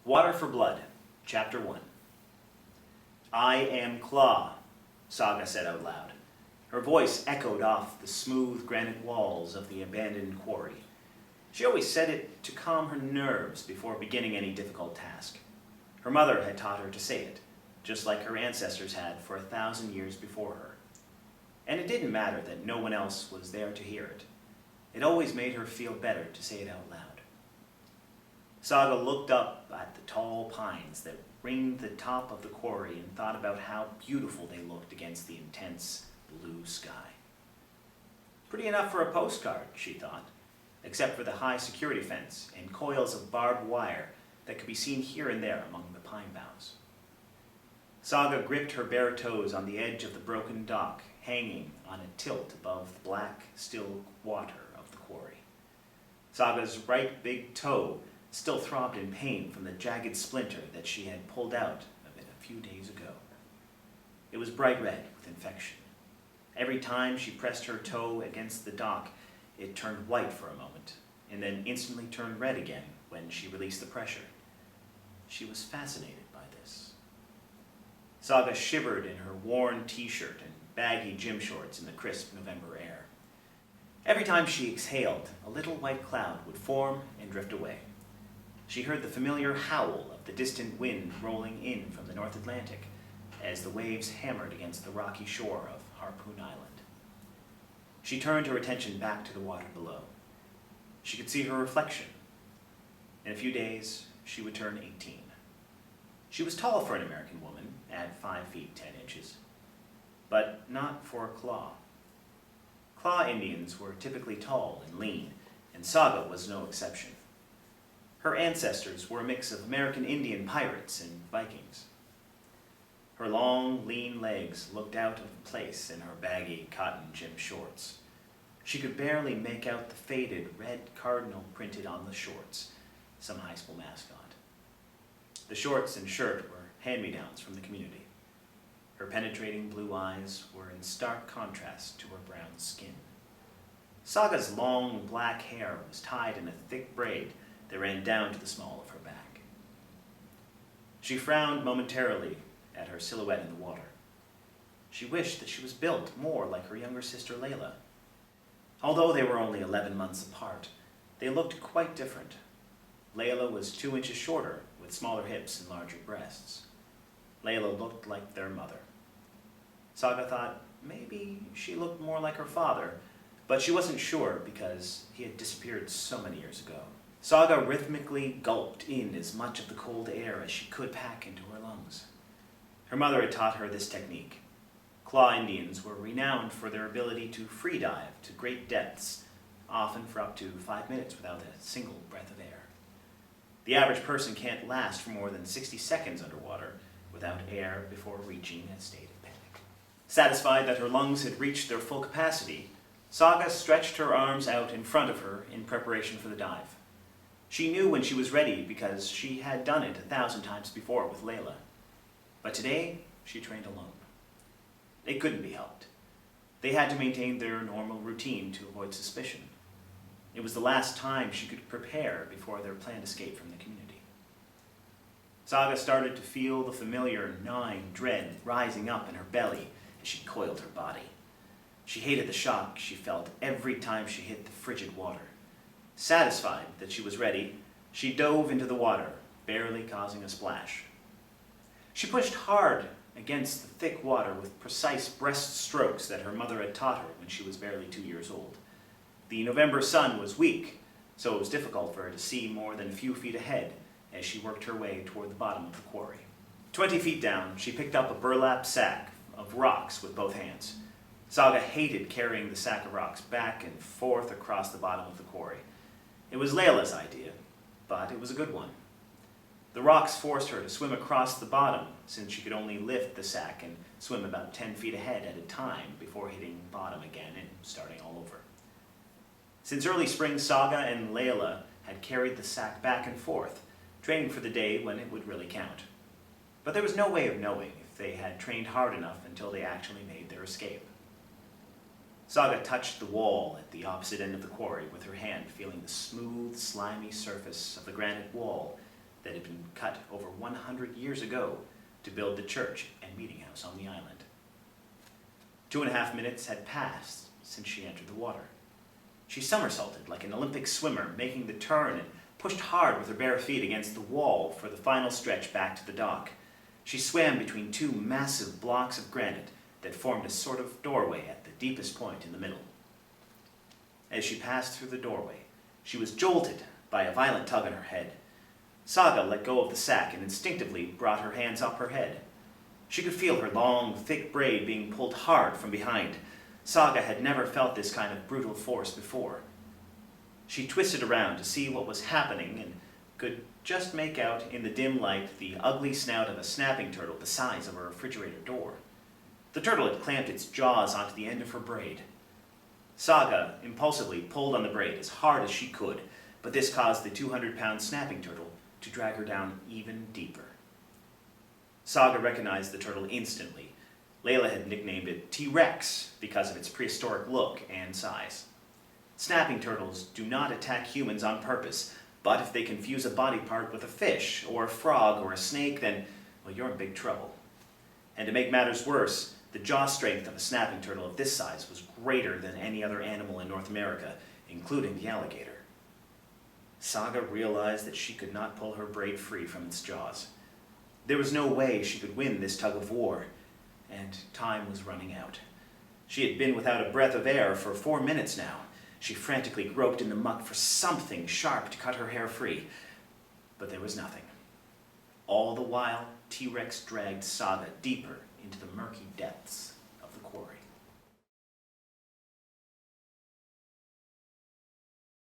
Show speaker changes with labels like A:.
A: Water for Blood, Chapter 1. I am Claw, Saga said out loud. Her voice echoed off the smooth granite walls of the abandoned quarry. She always said it to calm her nerves before beginning any difficult task. Her mother had taught her to say it, just like her ancestors had for 1,000 years before her. And it didn't matter that no one else was there to hear it. It always made her feel better to say it out loud. Saga looked up at the tall pines that ringed the top of the quarry and thought about how beautiful they looked against the intense blue sky. Pretty enough for a postcard, she thought, except for the high security fence and coils of barbed wire that could be seen here and there among the pine boughs. Saga gripped her bare toes on the edge of the broken dock, hanging on a tilt above the black, still water of the quarry. Saga's right big toe still throbbed in pain from the jagged splinter that she had pulled out of it a few days ago. It was bright red with infection. Every time she pressed her toe against the dock, it turned white for a moment, and then instantly turned red again when she released the pressure. She was fascinated by this. Saga shivered in her worn t-shirt and baggy gym shorts in the crisp November air. Every time she exhaled, a little white cloud would form and drift away. She heard the familiar howl of the distant wind rolling in from the North Atlantic as the waves hammered against the rocky shore of Harpoon Island. She turned her attention back to the water below. She could see her reflection. In a few days, she would turn 18. She was tall for an American woman, at 5 feet 10 inches, but not for a Claw. Claw Indians were typically tall and lean, and Saga was no exception. Her ancestors were a mix of American Indian pirates and Vikings. Her long, lean legs looked out of place in her baggy cotton gym shorts. She could barely make out the faded red cardinal printed on the shorts, some high school mascot. The shorts and shirt were hand-me-downs from the community. Her penetrating blue eyes were in stark contrast to her brown skin. Saga's long black hair was tied in a thick braid that ran down to the small of her back. She frowned momentarily at her silhouette in the water. She wished that she was built more like her younger sister Layla. Although they were only 11 months apart, they looked quite different. Layla was 2 inches shorter, with smaller hips and larger breasts. Layla looked like their mother. Saga thought maybe she looked more like her father, but she wasn't sure because he had disappeared so many years ago. Saga rhythmically gulped in as much of the cold air as she could pack into her lungs. Her mother had taught her this technique. Claw Indians were renowned for their ability to free dive to great depths, often for up to 5 minutes without a single breath of air. The average person can't last for more than 60 seconds underwater without air before reaching a state of panic. Satisfied that her lungs had reached their full capacity, Saga stretched her arms out in front of her in preparation for the dive. She knew when she was ready because she had done it 1,000 times before with Layla. But today, she trained alone. It couldn't be helped. They had to maintain their normal routine to avoid suspicion. It was the last time she could prepare before their planned escape from the community. Saga started to feel the familiar gnawing dread rising up in her belly as she coiled her body. She hated the shock she felt every time she hit the frigid water. Satisfied that she was ready, she dove into the water, barely causing a splash. She pushed hard against the thick water with precise breast strokes that her mother had taught her when she was barely 2 years old. The November sun was weak, so it was difficult for her to see more than a few feet ahead as she worked her way toward the bottom of the quarry. 20 feet down, she picked up a burlap sack of rocks with both hands. Saga hated carrying the sack of rocks back and forth across the bottom of the quarry. It was Layla's idea, but it was a good one. The rocks forced her to swim across the bottom, since she could only lift the sack and swim about 10 feet ahead at a time before hitting bottom again and starting all over. Since early spring, Saga and Layla had carried the sack back and forth, training for the day when it would really count. But there was no way of knowing if they had trained hard enough until they actually made their escape. Saga touched the wall at the opposite end of the quarry with her hand, feeling the smooth, slimy surface of the granite wall that had been cut over 100 years ago to build the church and meeting house on the island. 2.5 minutes had passed since she entered the water. She somersaulted like an Olympic swimmer, making the turn, and pushed hard with her bare feet against the wall for the final stretch back to the dock. She swam between two massive blocks of granite that formed a sort of doorway at the deepest point in the middle. As she passed through the doorway, she was jolted by a violent tug on her head. Saga let go of the sack and instinctively brought her hands up her head. She could feel her long, thick braid being pulled hard from behind. Saga had never felt this kind of brutal force before. She twisted around to see what was happening and could just make out in the dim light the ugly snout of a snapping turtle the size of a refrigerator door. The turtle had clamped its jaws onto the end of her braid. Saga impulsively pulled on the braid as hard as she could, but this caused the 200-pound snapping turtle to drag her down even deeper. Saga recognized the turtle instantly. Layla had nicknamed it T-Rex because of its prehistoric look and size. Snapping turtles do not attack humans on purpose, but if they confuse a body part with a fish, or a frog, or a snake, then, well, you're in big trouble. And to make matters worse, the jaw strength of a snapping turtle of this size was greater than any other animal in North America, including the alligator. Saga realized that she could not pull her braid free from its jaws. There was no way she could win this tug of war, and time was running out. She had been without a breath of air for 4 minutes now. She frantically groped in the muck for something sharp to cut her hair free, but there was nothing. All the while, T-Rex dragged Saga deeper into the murky depths.